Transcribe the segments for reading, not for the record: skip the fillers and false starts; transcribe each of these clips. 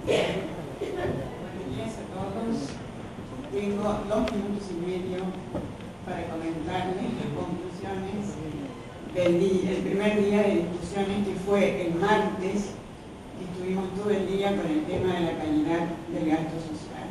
días a todos. Tengo 2 minutos y medio para comentarles las conclusiones del primer día de discusiones, que fue el martes, que estuvimos todo el día con el tema de la calidad del gasto social.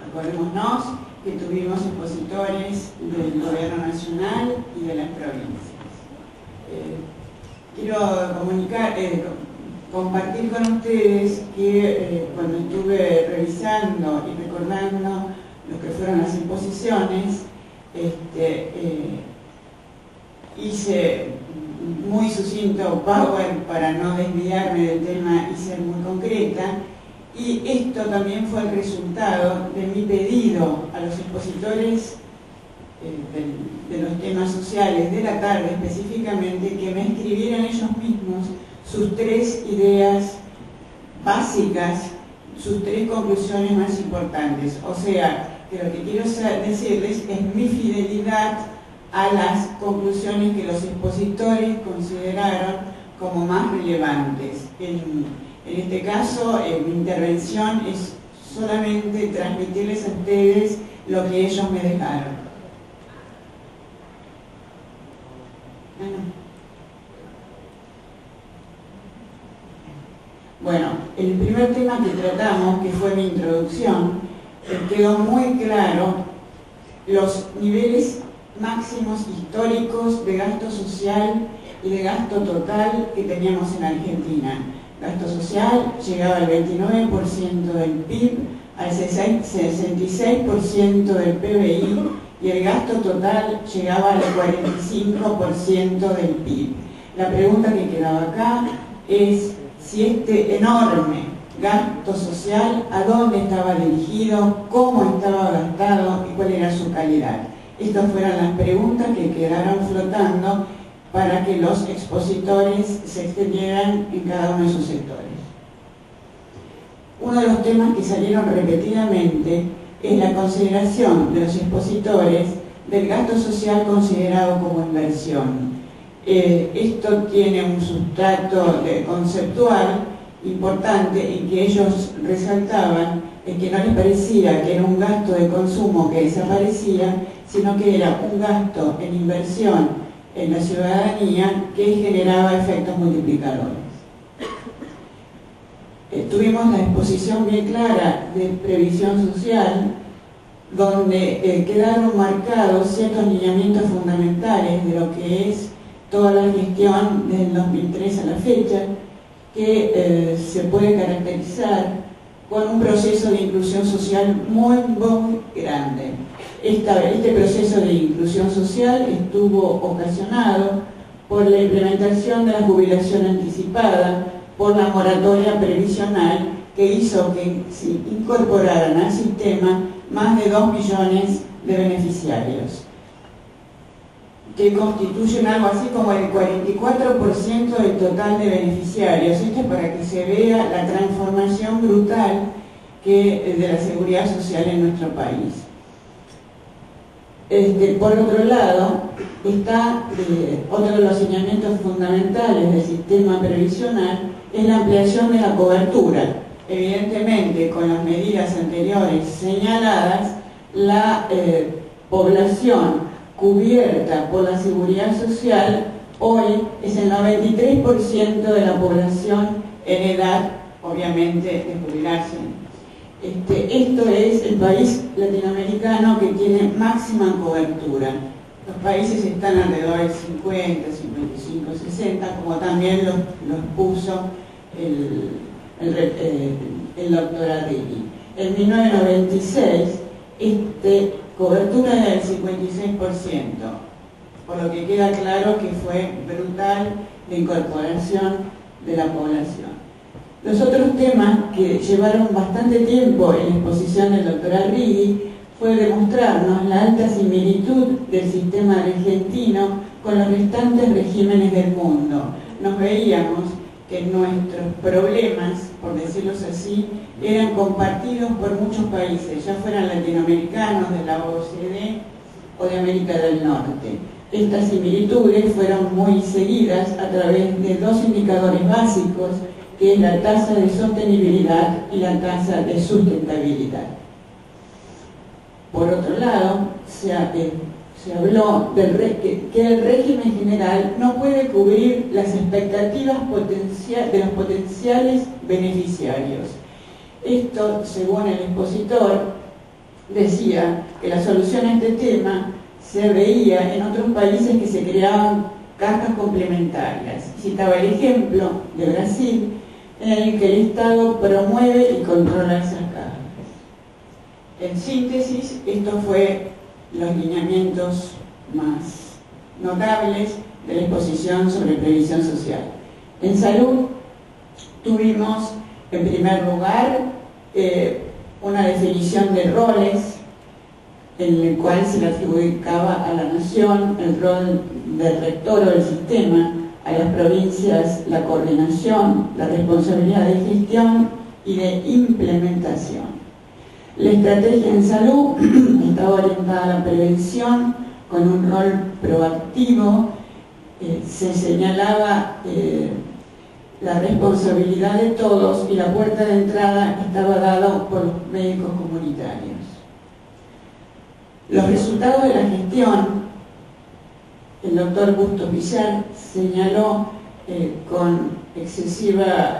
Acordémonos que tuvimos expositores del gobierno nacional y de las provincias. Quiero compartir con ustedes que cuando estuve revisando y recordando lo que fueron las exposiciones, hice muy sucinto power para no desviarme del tema y ser muy concreta, y esto también fue el resultado de mi pedido a los expositores de los temas sociales de la tarde específicamente, que me escribieran ellos mismos sus 3 ideas básicas, sus 3 conclusiones más importantes. O sea, que lo que quiero decirles es mi fidelidad a las conclusiones que los expositores consideraron como más relevantes. En este caso, mi intervención es solamente transmitirles a ustedes lo que ellos me dejaron. Bueno, el primer tema que tratamos, que fue mi introducción, quedó muy claro los niveles máximos históricos de gasto social y de gasto total que teníamos en Argentina. Gasto social llegaba al 29% del PIB, al 66% del PBI, y el gasto total llegaba al 45% del PIB. La pregunta que quedaba acá es si este enorme gasto social, a dónde estaba dirigido, cómo estaba gastado y cuál era su calidad. Estas fueron las preguntas que quedaron flotando para que los expositores se extendieran en cada uno de sus sectores. Uno de los temas que salieron repetidamente es la consideración de los expositores del gasto social considerado como inversión. Esto tiene un sustrato conceptual importante, en que ellos resaltaban que no les parecía que era un gasto de consumo que desaparecía, sino que era un gasto en inversión en la ciudadanía que generaba efectos multiplicadores. Tuvimos la exposición bien clara de previsión social, donde quedaron marcados ciertos lineamientos fundamentales de lo que es toda la gestión desde el 2003 a la fecha, que se puede caracterizar con un proceso de inclusión social muy grande. Este proceso de inclusión social estuvo ocasionado por la implementación de la jubilación anticipada, por la moratoria previsional, que hizo que se incorporaran al sistema más de 2 millones de beneficiarios, que constituyen algo así como el 44% del total de beneficiarios. Esto es para que se vea la transformación brutal de la seguridad social en nuestro país. Por otro lado, está otro de los lineamientos fundamentales del sistema previsional, es la ampliación de la cobertura. Evidentemente, con las medidas anteriores señaladas, la población cubierta por la seguridad social hoy es el 93% de la población en edad, obviamente, de jubilarse. Esto es el país latinoamericano que tiene máxima cobertura. Los países están alrededor del 50, 55, 60, como también los puso el doctor Arrighi. En 1996, cobertura era del 56%, por lo que queda claro que fue brutal la incorporación de la población. Los otros temas que llevaron bastante tiempo en la exposición del doctor Arrighi fue demostrarnos la alta similitud del sistema argentino con los restantes regímenes del mundo. Nos veíamos que nuestros problemas, por decirlo así, eran compartidos por muchos países, ya fueran latinoamericanos, de la OCDE o de América del Norte. Estas similitudes fueron muy seguidas a través de 2 indicadores básicos que es la tasa de sostenibilidad y la tasa de sustentabilidad. Por otro lado, se habló que el régimen general no puede cubrir las expectativas de los potenciales beneficiarios. Esto, según el expositor, decía que la solución a este tema se veía en otros países que se creaban cajas complementarias. Citaba el ejemplo de Brasil, en el que el Estado promueve y controla esas cajas. En síntesis, estos fueron los lineamientos más notables de la exposición sobre previsión social. En salud tuvimos, en primer lugar, una definición de roles en el cual se le adjudicaba a la nación el rol del rector o del sistema, a las provincias la coordinación, la responsabilidad de gestión y de implementación. La estrategia en salud estaba orientada a la prevención con un rol proactivo. Se señalaba la responsabilidad de todos y la puerta de entrada estaba dada por los médicos comunitarios. Los resultados de la gestión, el doctor Bustos Villar señaló con excesivas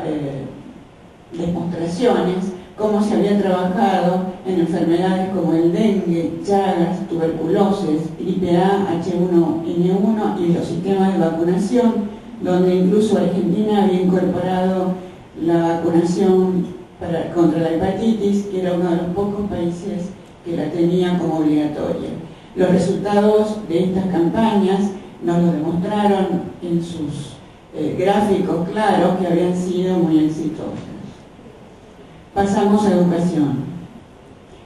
demostraciones cómo se había trabajado en enfermedades como el dengue, Chagas, tuberculosis, gripe A, H1N1 y los sistemas de vacunación, donde incluso Argentina había incorporado la vacunación contra la hepatitis, que era uno de los pocos países que la tenía como obligatoria. Los resultados de estas campañas nos lo demostraron en sus gráficos claros, que habían sido muy exitosas. Pasamos a educación.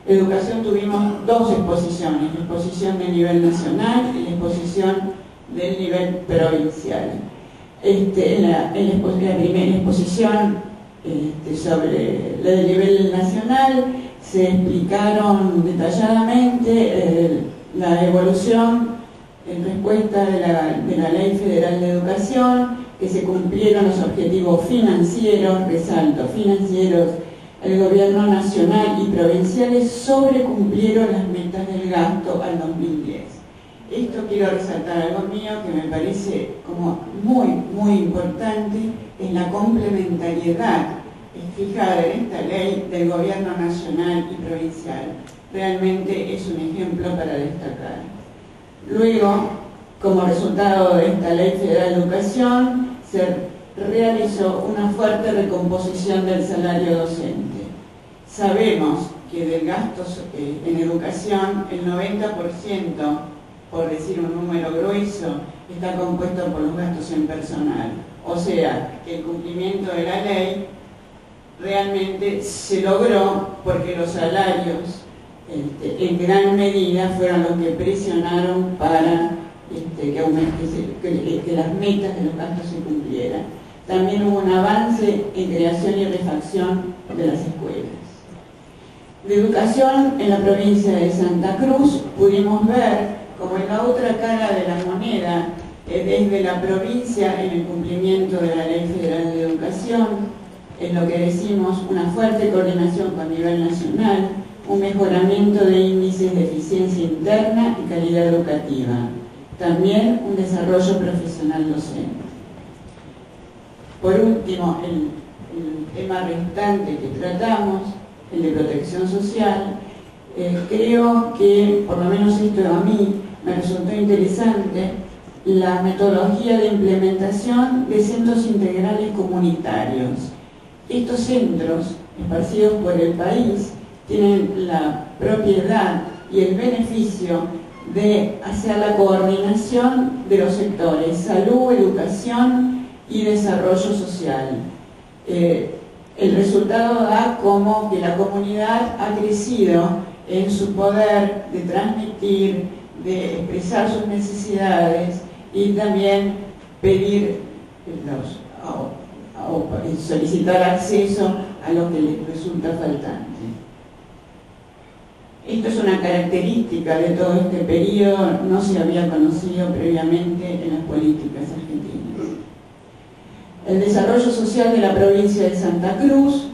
Educación tuvimos dos exposiciones, la exposición del nivel nacional y la exposición del nivel provincial. La primera exposición sobre la del nivel nacional se explicaron detalladamente la evolución en respuesta de la Ley Federal de Educación, que se cumplieron los objetivos financieros, resalto, financieros. El gobierno nacional y provinciales sobrecumplieron las metas del gasto al 2010. Esto quiero resaltar algo mío que me parece como muy importante, es la complementariedad fijada en esta ley del gobierno nacional y provincial. Realmente es un ejemplo para destacar. Luego, como resultado de esta Ley Federal de Educación, se realizó una fuerte recomposición del salario docente. Sabemos que del gasto en educación, el 90%, por decir un número grueso, está compuesto por los gastos en personal. O sea, que el cumplimiento de la ley realmente se logró porque los salarios en gran medida fueron los que presionaron para que las metas de los gastos se cumplieran. También hubo un avance en creación y refacción de las escuelas. De educación en la provincia de Santa Cruz pudimos ver como en la otra cara de la moneda, desde la provincia en el cumplimiento de la Ley Federal de Educación, en lo que decimos una fuerte coordinación con nivel nacional, un mejoramiento de índices de eficiencia interna y calidad educativa, también un desarrollo profesional docente. Por último, el tema restante que tratamos, el de protección social, creo que, por lo menos esto a mí, me resultó interesante la metodología de implementación de centros integrales comunitarios. Estos centros, esparcidos por el país, tienen la propiedad y el beneficio de hacer la coordinación de los sectores salud, educación y desarrollo social. El resultado da como que la comunidad ha crecido en su poder de transmitir, de expresar sus necesidades y también pedir solicitar acceso a lo que les resulta faltante. Esto es una característica de todo este periodo, no se había conocido previamente en las políticas argentinas. El desarrollo social de la provincia de Santa Cruz,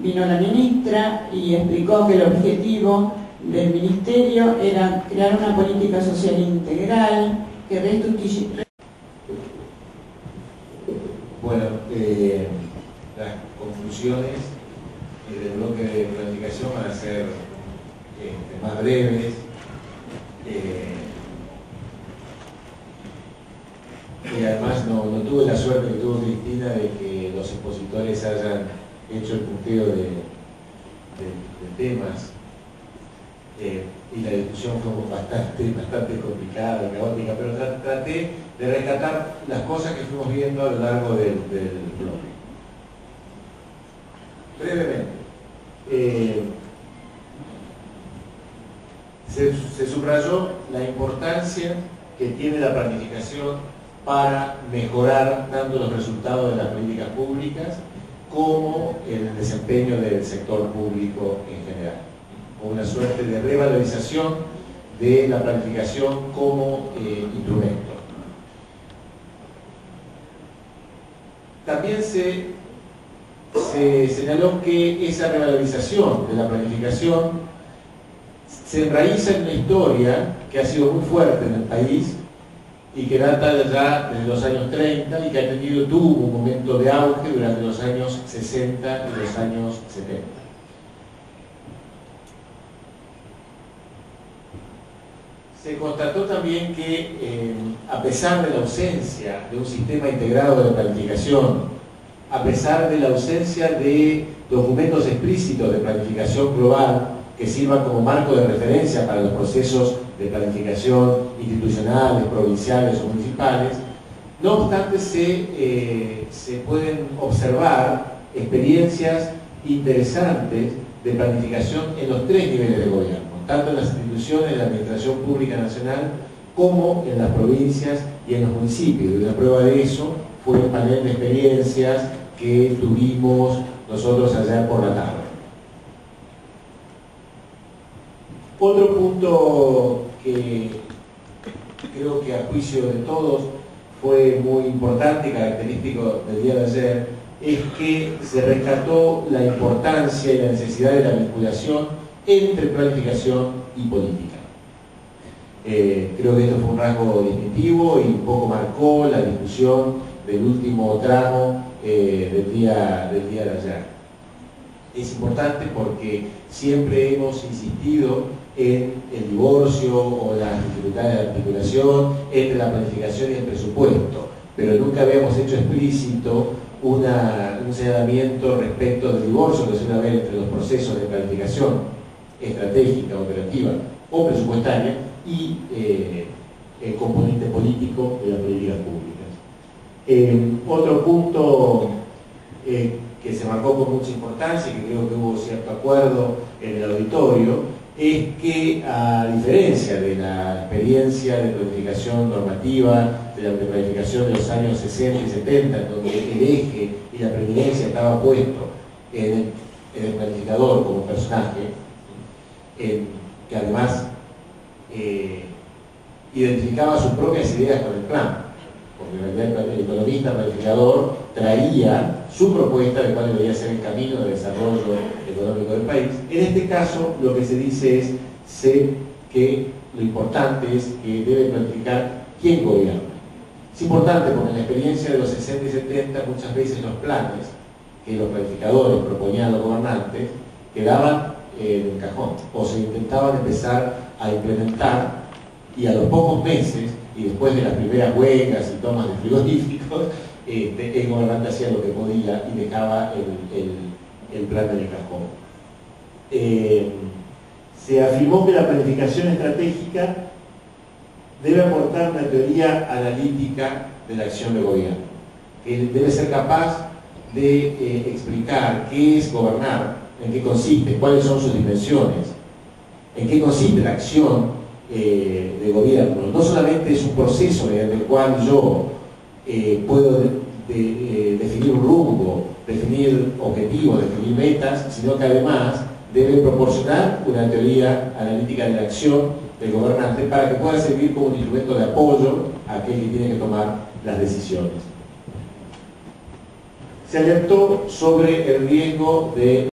vino la ministra y explicó que el objetivo del ministerio era crear una política social integral que restituyera. Bueno, las conclusiones del bloque de planificación van a ser más breves. Y además no tuve la suerte que tuvo Cristina de que los expositores hayan hecho el punteo de temas, y la discusión fue bastante complicada y caótica, pero traté de rescatar las cosas que fuimos viendo a lo largo del bloque. Brevemente, se subrayó la importancia que tiene la planificación para mejorar tanto los resultados de las políticas públicas como el desempeño del sector público en general. Una suerte de revalorización de la planificación como instrumento. También se señaló que esa revalorización de la planificación se enraiza en una historia que ha sido muy fuerte en el país y que data ya desde los años 30 y que tuvo un momento de auge durante los años 60 y los años 70. Se constató también que a pesar de la ausencia de un sistema integrado de planificación, a pesar de la ausencia de documentos explícitos de planificación global que sirvan como marco de referencia para los procesos de planificación institucionales, provinciales o municipales, no obstante se pueden observar experiencias interesantes de planificación en los tres niveles de gobierno, tanto en las instituciones de la Administración Pública Nacional como en las provincias y en los municipios. Y una prueba de eso fue el panel de experiencias que tuvimos nosotros ayer por la tarde. Otro punto que creo que a juicio de todos fue muy importante y característico del día de ayer es que se rescató la importancia y la necesidad de la vinculación entre planificación y política. Creo que esto fue un rasgo distintivo y un poco marcó la discusión del último tramo del día de ayer. Es importante porque siempre hemos insistido en el divorcio o las dificultades de articulación entre la planificación y el presupuesto, pero nunca habíamos hecho explícito un señalamiento respecto del divorcio que suele haber entre los procesos de planificación estratégica, operativa o presupuestaria y el componente político de las políticas públicas. Otro punto que se marcó con mucha importancia y que creo que hubo cierto acuerdo en el auditorio es que, a diferencia de la experiencia de planificación normativa, de la planificación de los años 60 y 70, donde el eje y la preeminencia estaba puesto en el planificador como personaje, que además identificaba sus propias ideas con el plan, porque en realidad el economista planificador traía su propuesta de cuál debería ser el camino de desarrollo económico del país. En este caso, lo que se dice es que lo importante es que debe planificar quién gobierna. Es importante porque en la experiencia de los 60 y 70 muchas veces los planes que los planificadores proponían a los gobernantes quedaban en el cajón o se intentaban empezar a implementar y a los pocos meses y después de las primeras huelgas y tomas de frigoríficos el gobernante hacía lo que podía y dejaba el plan en el cajón. Se afirmó que la planificación estratégica debe aportar una teoría analítica de la acción de gobierno, que debe ser capaz de explicar qué es gobernar, en qué consiste, cuáles son sus dimensiones, en qué consiste la acción de gobierno. No solamente es un proceso mediante el cual yo puedo definir un rumbo, definir objetivos, definir metas, sino que además debe proporcionar una teoría analítica de la acción del gobernante para que pueda servir como un instrumento de apoyo a aquel que tiene que tomar las decisiones. se alertó sobre el riesgo de